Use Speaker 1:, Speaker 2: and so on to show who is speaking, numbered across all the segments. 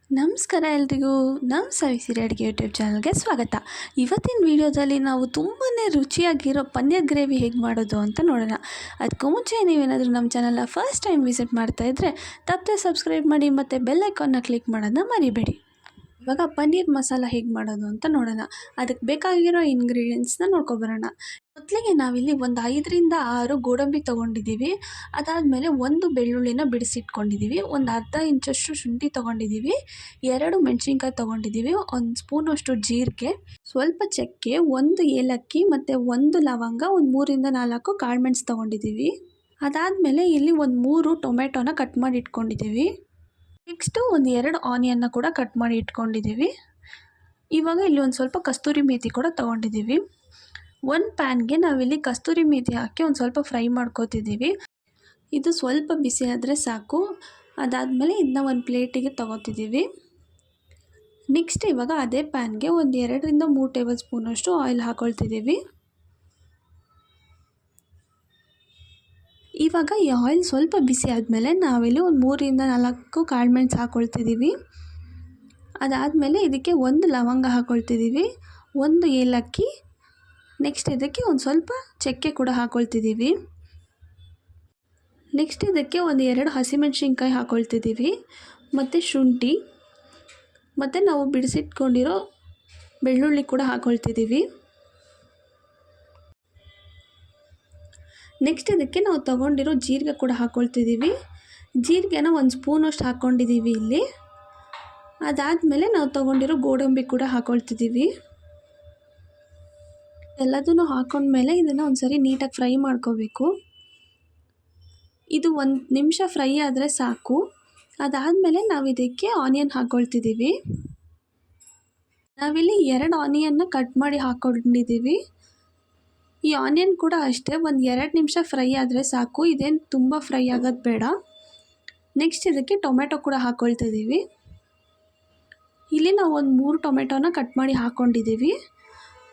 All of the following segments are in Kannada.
Speaker 1: ನಮಸ್ಕಾರ ಎಲ್ರಿಗೂ. ನಮ್ಮ ಸವಿಸಿರಿ ಅಡುಗೆ ಯೂಟ್ಯೂಬ್ ಚಾನಲ್ಗೆ ಸ್ವಾಗತ. ಇವತ್ತಿನ ವಿಡಿಯೋದಲ್ಲಿ ನಾವು ತುಂಬಾ ರುಚಿಯಾಗಿರೋ ಪನ್ನೀರ್ ಗ್ರೇವಿ ಹೇಗೆ ಮಾಡೋದು ಅಂತ ನೋಡೋಣ. ಅದಕ್ಕೂ ಮುಂಚೆ ನೀವೇನಾದರೂ ನಮ್ಮ ಚಾನಲ್ನ ಫಸ್ಟ್ ಟೈಮ್ ವಿಸಿಟ್ ಮಾಡ್ತಾಯಿದ್ರೆ ತಪ್ಪದೆ ಸಬ್ಸ್ಕ್ರೈಬ್ ಮಾಡಿ ಮತ್ತು ಬೆಲ್ ಐಕಾನ್ನ ಕ್ಲಿಕ್ ಮಾಡೋದನ್ನ ಮರಿಬೇಡಿ. ಇವಾಗ ಪನ್ನೀರ್ ಮಸಾಲ ಹೇಗೆ ಮಾಡೋದು ಅಂತ ನೋಡೋಣ. ಅದಕ್ಕೆ ಬೇಕಾಗಿರೋ ಇಂಗ್ರೀಡಿಯೆಂಟ್ಸ್ನ ನೋಡ್ಕೊಬರೋಣ. ಮೊದಲಿಗೆ ನಾವಿಲ್ಲಿ ಒಂದು 5ರಿಂದ 6 ಗೋಡಂಬಿ ತೊಗೊಂಡಿದ್ದೀವಿ. ಅದಾದಮೇಲೆ ಒಂದು ಬೆಳ್ಳುಳ್ಳಿನ ಬಿಡಿಸಿಟ್ಕೊಂಡಿದ್ದೀವಿ, ಒಂದು ಅರ್ಧ ಇಂಚಷ್ಟು ಶುಂಠಿ ತೊಗೊಂಡಿದ್ದೀವಿ, 2 ಮೆಣಸಿನ್ಕಾಯಿ ತೊಗೊಂಡಿದ್ದೀವಿ, 1 ಸ್ಪೂನಷ್ಟು ಜೀರಿಗೆ, ಸ್ವಲ್ಪ ಚಕ್ಕೆ, 1 ಏಲಕ್ಕಿ ಮತ್ತು 1 ಲವಂಗ, ಒಂದು 3ರಿಂದ 4 ಕಾಳುಮೆಣಸು ತೊಗೊಂಡಿದ್ದೀವಿ. ಅದಾದಮೇಲೆ ಇಲ್ಲಿ ಒಂದು 3 ಟೊಮೆಟೊನ ಕಟ್ ಮಾಡಿ ಇಟ್ಕೊಂಡಿದ್ದೀವಿ. ನೆಕ್ಸ್ಟು ಒಂದು 2 ಆನಿಯನ್ನ ಕೂಡ ಕಟ್ ಮಾಡಿ ಇಟ್ಕೊಂಡಿದ್ದೀವಿ. ಇವಾಗ ಇಲ್ಲಿ ಒಂದು ಸ್ವಲ್ಪ ಕಸ್ತೂರಿ ಮೇಥಿ ಕೂಡ ತೊಗೊಂಡಿದ್ದೀವಿ. ಒಂದು ಪ್ಯಾನ್ಗೆ ನಾವಿಲ್ಲಿ ಕಸ್ತೂರಿ ಮೇಥಿ ಹಾಕಿ ಒಂದು ಸ್ವಲ್ಪ ಫ್ರೈ ಮಾಡ್ಕೋತಿದ್ದೀವಿ. ಇದು ಸ್ವಲ್ಪ ಬಿಸಿ ಆದರೆ ಸಾಕು. ಅದಾದಮೇಲೆ ಇದನ್ನ ಒಂದು ಪ್ಲೇಟಿಗೆ ತೊಗೋತಿದ್ದೀವಿ. ನೆಕ್ಸ್ಟ್ ಇವಾಗ ಅದೇ ಪ್ಯಾನ್ಗೆ ಒಂದು 2ರಿಂದ 3 ಟೇಬಲ್ ಸ್ಪೂನಷ್ಟು ಆಯಿಲ್ ಹಾಕ್ಕೊಳ್ತಿದ್ದೀವಿ. ಇವಾಗ ಈ ಆಯಿಲ್ ಸ್ವಲ್ಪ ಬಿಸಿ ಆದಮೇಲೆ ನಾವಿಲ್ಲಿ ಒಂದು 3ರಿಂದ 4 ಕಾಳುಮೆಣಸು ಹಾಕ್ಕೊಳ್ತಿದ್ದೀವಿ. ಅದಾದಮೇಲೆ ಇದಕ್ಕೆ 1 ಲವಂಗ ಹಾಕ್ಕೊಳ್ತಿದ್ದೀವಿ, 1 ಏಲಕ್ಕಿ, ನೆಕ್ಸ್ಟ್ ಇದಕ್ಕೆ ಒಂದು ಸ್ವಲ್ಪ ಚಕ್ಕೆ ಕೂಡ ಹಾಕ್ಕೊಳ್ತಿದ್ದೀವಿ. ನೆಕ್ಸ್ಟ್ ಇದಕ್ಕೆ ಒಂದು 2 ಹಸಿಮೆಣಸಿನ್ಕಾಯಿ ಹಾಕ್ಕೊಳ್ತಿದ್ದೀವಿ ಮತ್ತು ಶುಂಠಿ ಮತ್ತು ನಾವು ಬಿಡಿಸಿಟ್ಕೊಂಡಿರೋ ಬೆಳ್ಳುಳ್ಳಿ ಕೂಡ ಹಾಕ್ಕೊಳ್ತಿದ್ದೀವಿ. ನೆಕ್ಸ್ಟ್ ಇದಕ್ಕೆ ನಾವು ತೊಗೊಂಡಿರೋ ಜೀರಿಗೆ ಕೂಡ ಹಾಕ್ಕೊಳ್ತಿದ್ದೀವಿ. ಜೀರಿಗೆನ 1 ಸ್ಪೂನಷ್ಟು ಹಾಕ್ಕೊಂಡಿದ್ದೀವಿ ಇಲ್ಲಿ. ಅದಾದಮೇಲೆ ನಾವು ತೊಗೊಂಡಿರೋ ಗೋಡಂಬಿ ಕೂಡ ಹಾಕ್ಕೊಳ್ತಿದ್ದೀವಿ. ಎಲ್ಲದನ್ನು ಹಾಕ್ಕೊಂಡ್ಮೇಲೆ ಇದನ್ನು ಒಂದು ಸರಿ ನೀಟಾಗಿ ಫ್ರೈ ಮಾಡ್ಕೋಬೇಕು. ಇದು 1 ನಿಮಿಷ ಫ್ರೈ ಆದರೆ ಸಾಕು. ಅದಾದಮೇಲೆ ನಾವು ಇದಕ್ಕೆ ಆನಿಯನ್ ಹಾಕ್ಕೊಳ್ತಿದ್ದೀವಿ. ನಾವಿಲ್ಲಿ 2 ಆನಿಯನ್ನ ಕಟ್ ಮಾಡಿ ಹಾಕ್ಕೊಂಡಿದ್ದೀವಿ. ಈ ಆನಿಯನ್ ಕೂಡ ಅಷ್ಟೇ ಒಂದು 2 ನಿಮಿಷ ಫ್ರೈ ಆದರೆ ಸಾಕು, ಇದೇನು ತುಂಬ ಫ್ರೈ ಆಗೋದು ಬೇಡ. ನೆಕ್ಸ್ಟ್ ಇದಕ್ಕೆ ಟೊಮೆಟೊ ಕೂಡ ಹಾಕ್ಕೊಳ್ತಿದ್ದೀವಿ. ಇಲ್ಲಿ ನಾವು ಒಂದು 3 ಟೊಮೆಟೊನ ಕಟ್ ಮಾಡಿ ಹಾಕ್ಕೊಂಡಿದ್ದೀವಿ.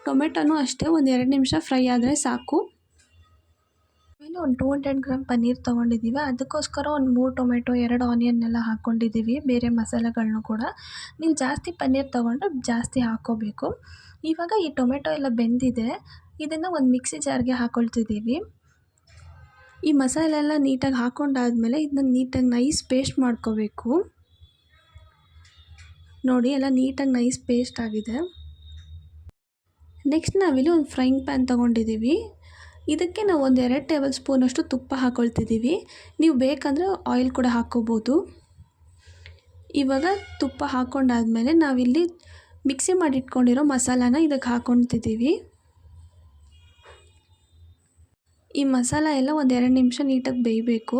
Speaker 1: ಟೊಮೆಟೊನೂ ಅಷ್ಟೇ ಒಂದು 2 ನಿಮಿಷ ಫ್ರೈ ಆದರೆ ಸಾಕು. ಆಮೇಲೆ ಒಂದು 200 ಗ್ರಾಮ್ ಪನ್ನೀರ್ ತೊಗೊಂಡಿದ್ದೀವಿ. ಅದಕ್ಕೋಸ್ಕರ ಒಂದು 3 ಟೊಮೆಟೊ, 2 ಆನಿಯನ್ನೆಲ್ಲ ಹಾಕ್ಕೊಂಡಿದ್ದೀವಿ, ಬೇರೆ ಮಸಾಲೆಗಳನ್ನೂ ಕೂಡ. ನೀವು ಜಾಸ್ತಿ ಪನ್ನೀರ್ ತೊಗೊಂಡ್ರೆ ಜಾಸ್ತಿ ಹಾಕ್ಕೋಬೇಕು. ಇವಾಗ ಈ ಟೊಮೆಟೊ ಎಲ್ಲ ಬೆಂದಿದೆ, ಇದನ್ನು ಒಂದು ಮಿಕ್ಸಿ ಜಾರ್ಗೆ ಹಾಕ್ಕೊಳ್ತಿದ್ದೀವಿ. ಈ ಮಸಾಲೆ ಎಲ್ಲ ನೀಟಾಗಿ ಹಾಕ್ಕೊಂಡಾದ್ಮೇಲೆ ಇದನ್ನ ನೀಟಾಗಿ ನೈಸ್ ಪೇಸ್ಟ್ ಮಾಡ್ಕೋಬೇಕು. ನೋಡಿ, ಎಲ್ಲ ನೀಟಾಗಿ ನೈಸ್ ಪೇಸ್ಟ್ ಆಗಿದೆ. ನೆಕ್ಸ್ಟ್ ನಾವಿಲ್ಲಿ ಒಂದು ಫ್ರೈಯಿಂಗ್ ಪ್ಯಾನ್ ತೊಗೊಂಡಿದ್ದೀವಿ. ಇದಕ್ಕೆ ನಾವು ಒಂದು 2 ಟೇಬಲ್ ಸ್ಪೂನಷ್ಟು ತುಪ್ಪ ಹಾಕ್ಕೊಳ್ತಿದ್ದೀವಿ. ನೀವು ಬೇಕಂದರೆ ಆಯಿಲ್ ಕೂಡ ಹಾಕ್ಕೋಬೋದು. ಇವಾಗ ತುಪ್ಪ ಹಾಕ್ಕೊಂಡಾದ್ಮೇಲೆ ನಾವಿಲ್ಲಿ ಮಿಕ್ಸಿ ಮಾಡಿಟ್ಕೊಂಡಿರೋ ಮಸಾಲಾನ ಇದಕ್ಕೆ ಹಾಕ್ಕೊಳ್ತಿದ್ದೀವಿ. ಈ ಮಸಾಲ ಎಲ್ಲ ಒಂದು 2 ನಿಮಿಷ ನೀಟಾಗಿ ಬೇಯಬೇಕು.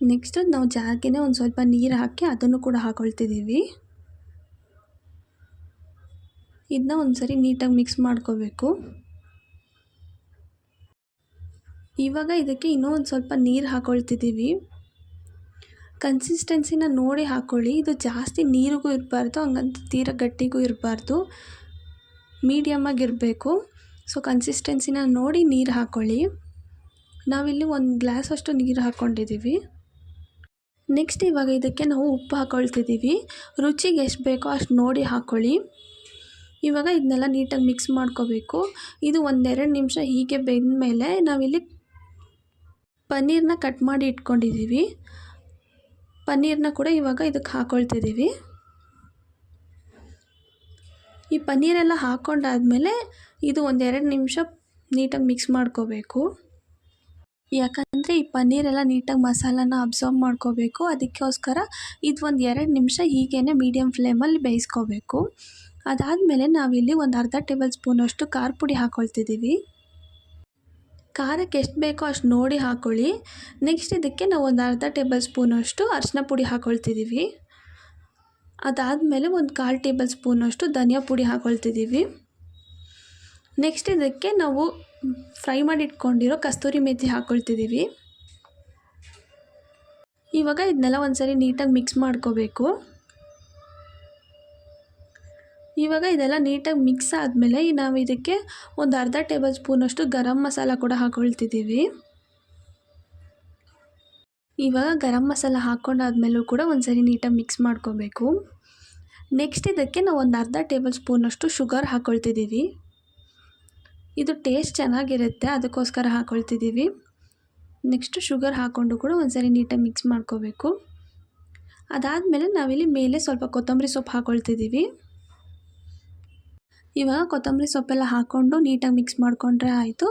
Speaker 1: ನೆಕ್ಸ್ಟು ನಾವು ಜಾರ್ಗೆ ಒಂದು ಸ್ವಲ್ಪ ನೀರು ಹಾಕಿ ಅದನ್ನು ಕೂಡ ಹಾಕ್ಕೊಳ್ತಿದ್ದೀವಿ. ಇದನ್ನ ಒಂದು ಸರಿ ನೀಟಾಗಿ ಮಿಕ್ಸ್ ಮಾಡ್ಕೋಬೇಕು. ಇವಾಗ ಇದಕ್ಕೆ ಇನ್ನೂ ಒಂದು ಸ್ವಲ್ಪ ನೀರು ಹಾಕ್ಕೊಳ್ತಿದ್ದೀವಿ. ಕನ್ಸಿಸ್ಟೆನ್ಸಿನ ನೋಡಿ ಹಾಕ್ಕೊಳ್ಳಿ. ಇದು ಜಾಸ್ತಿ ನೀರಿಗೂ ಇರಬಾರ್ದು, ಹಂಗಂತ ತೀರಾ ಗಟ್ಟಿಗೂ ಇರಬಾರ್ದು, ಮೀಡಿಯಮ್ಮಾಗಿರಬೇಕು. ಸೊ ಕನ್ಸಿಸ್ಟೆನ್ಸಿನ ನೋಡಿ ನೀರು ಹಾಕ್ಕೊಳ್ಳಿ. ನಾವಿಲ್ಲಿ 1 ಗ್ಲಾಸಷ್ಟು ನೀರು ಹಾಕ್ಕೊಂಡಿದ್ದೀವಿ. ನೆಕ್ಸ್ಟ್ ಇವಾಗ ಇದಕ್ಕೆ ನಾವು ಉಪ್ಪು ಹಾಕ್ಕೊಳ್ತಿದ್ದೀವಿ. ರುಚಿಗೆ ಎಷ್ಟು ಬೇಕೋ ಅಷ್ಟು ನೋಡಿ ಹಾಕ್ಕೊಳ್ಳಿ. ಇವಾಗ ಇದನ್ನೆಲ್ಲ ನೀಟಾಗಿ ಮಿಕ್ಸ್ ಮಾಡ್ಕೋಬೇಕು. ಇದು 1-2 ನಿಮಿಷ ಹೀಗೆ ಬೆಂದ ಮೇಲೆ ನಾವಿಲ್ಲಿ ಪನ್ನೀರನ್ನ ಕಟ್ ಮಾಡಿ ಇಟ್ಕೊಂಡಿದ್ದೀವಿ. ಪನ್ನೀರನ್ನ ಕೂಡ ಇವಾಗ ಇದಕ್ಕೆ ಹಾಕ್ಕೊಳ್ತಿದ್ದೀವಿ. ಈ ಪನ್ನೀರೆಲ್ಲ ಹಾಕ್ಕೊಂಡಾದ್ಮೇಲೆ ಇದು 1-2 ನಿಮಿಷ ನೀಟಾಗಿ ಮಿಕ್ಸ್ ಮಾಡ್ಕೋಬೇಕು. ಯಾಕಂದರೆ ಈ ಪನ್ನೀರೆಲ್ಲ ನೀಟಾಗಿ ಮಸಾಲಾನ ಅಬ್ಸಾರ್ಬ್ ಮಾಡ್ಕೋಬೇಕು. ಅದಕ್ಕೋಸ್ಕರ ಇದು ಒಂದು 2 ನಿಮಿಷ ಹೀಗೇ ಮೀಡಿಯಮ್ ಫ್ಲೇಮಲ್ಲಿ ಬೇಯಿಸ್ಕೋಬೇಕು. ಅದಾದಮೇಲೆ ನಾವಿಲ್ಲಿ ಒಂದು ಅರ್ಧ ಟೇಬಲ್ ಸ್ಪೂನಷ್ಟು ಖಾರ ಪುಡಿ ಹಾಕ್ಕೊಳ್ತಿದ್ದೀವಿ. ಖಾರಕ್ಕೆ ಎಷ್ಟು ಬೇಕೋ ಅಷ್ಟು ನೋಡಿ ಹಾಕ್ಕೊಳ್ಳಿ. ನೆಕ್ಸ್ಟ್ ಇದಕ್ಕೆ ನಾವು ಒಂದು ಅರ್ಧ ಟೇಬಲ್ ಸ್ಪೂನಷ್ಟು ಅರಿಶಿನ ಪುಡಿ ಹಾಕ್ಕೊಳ್ತಿದ್ದೀವಿ. ಅದಾದಮೇಲೆ ಒಂದು 1/4 ಟೇಬಲ್ ಸ್ಪೂನಷ್ಟು ಧನಿಯಾ ಪುಡಿ ಹಾಕ್ಕೊಳ್ತಿದ್ದೀವಿ. ನೆಕ್ಸ್ಟ್ ಇದಕ್ಕೆ ನಾವು ಫ್ರೈ ಮಾಡಿ ಇಟ್ಕೊಂಡಿರೋ ಕಸ್ತೂರಿ ಮೇಥಿ ಹಾಕ್ಕೊಳ್ತಿದ್ದೀವಿ. ಇವಾಗ ಇದನ್ನೆಲ್ಲ ಒಂದು ಸರಿ ನೀಟಾಗಿ ಮಿಕ್ಸ್ ಮಾಡ್ಕೋಬೇಕು. ಇವಾಗ ಇದೆಲ್ಲ ನೀಟಾಗಿ ಮಿಕ್ಸ್ ಆದಮೇಲೆ ನಾವು ಇದಕ್ಕೆ ಒಂದು ಅರ್ಧ ಟೇಬಲ್ ಸ್ಪೂನಷ್ಟು ಗರಂ ಮಸಾಲ ಕೂಡ ಹಾಕ್ಕೊಳ್ತಿದ್ದೀವಿ. ಇವಾಗ ಗರಂ ಮಸಾಲ ಹಾಕ್ಕೊಂಡಾದ್ಮೇಲೂ ಕೂಡ ಒಂದ್ಸರಿ ನೀಟಾಗಿ ಮಿಕ್ಸ್ ಮಾಡ್ಕೋಬೇಕು. ನೆಕ್ಸ್ಟ್ ಇದಕ್ಕೆ ನಾವು ಒಂದು ಅರ್ಧ ಟೇಬಲ್ ಸ್ಪೂನಷ್ಟು ಶುಗರ್ ಹಾಕ್ಕೊಳ್ತಿದ್ದೀವಿ. ಇದು ಟೇಸ್ಟ್ ಚೆನ್ನಾಗಿರುತ್ತೆ, ಅದಕ್ಕೋಸ್ಕರ ಹಾಕ್ಕೊಳ್ತಿದ್ದೀವಿ. ನೆಕ್ಸ್ಟು ಶುಗರ್ ಹಾಕ್ಕೊಂಡು ಕೂಡ ಒಂದ್ಸರಿ ನೀಟಾಗಿ ಮಿಕ್ಸ್ ಮಾಡ್ಕೋಬೇಕು. ಅದಾದಮೇಲೆ ನಾವಿಲ್ಲಿ ಮೇಲೆ ಸ್ವಲ್ಪ ಕೊತ್ತಂಬರಿ ಸೊಪ್ಪು ಹಾಕ್ಕೊಳ್ತಿದ್ದೀವಿ. ಇವಾಗ ಕೊತ್ತಂಬರಿ ಸೊಪ್ಪೆಲ್ಲ ಹಾಕ್ಕೊಂಡು ನೀಟಾಗಿ ಮಿಕ್ಸ್ ಮಾಡಿಕೊಂಡ್ರೆ ಆಯಿತು,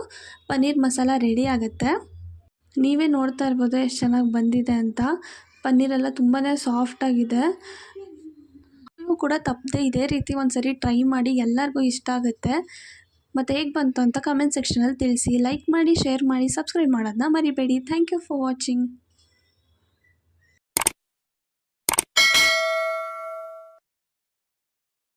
Speaker 1: ಪನ್ನೀರ್ ಮಸಾಲ ರೆಡಿ ಆಗುತ್ತೆ. ನೀವೇ ನೋಡ್ತಾ ಇರ್ಬೋದು ಎಷ್ಟು ಚೆನ್ನಾಗಿ ಬಂದಿದೆ ಅಂತ. ಪನ್ನೀರೆಲ್ಲ ತುಂಬಾ ಸಾಫ್ಟಾಗಿದೆ. ನೀವು ಕೂಡ ತಪ್ಪದೆ ಇದೇ ರೀತಿ ಒಂದ್ಸರಿ ಟ್ರೈ ಮಾಡಿ, ಎಲ್ಲರಿಗೂ ಇಷ್ಟ ಆಗುತ್ತೆ. ಮತ್ತು ಹೇಗೆ ಬಂತು ಅಂತ ಕಮೆಂಟ್ ಸೆಕ್ಷನಲ್ಲಿ ತಿಳಿಸಿ. ಲೈಕ್ ಮಾಡಿ, ಶೇರ್ ಮಾಡಿ, ಸಬ್ಸ್ಕ್ರೈಬ್ ಮಾಡೋದನ್ನ ಮರಿಬೇಡಿ. Thank you for watching.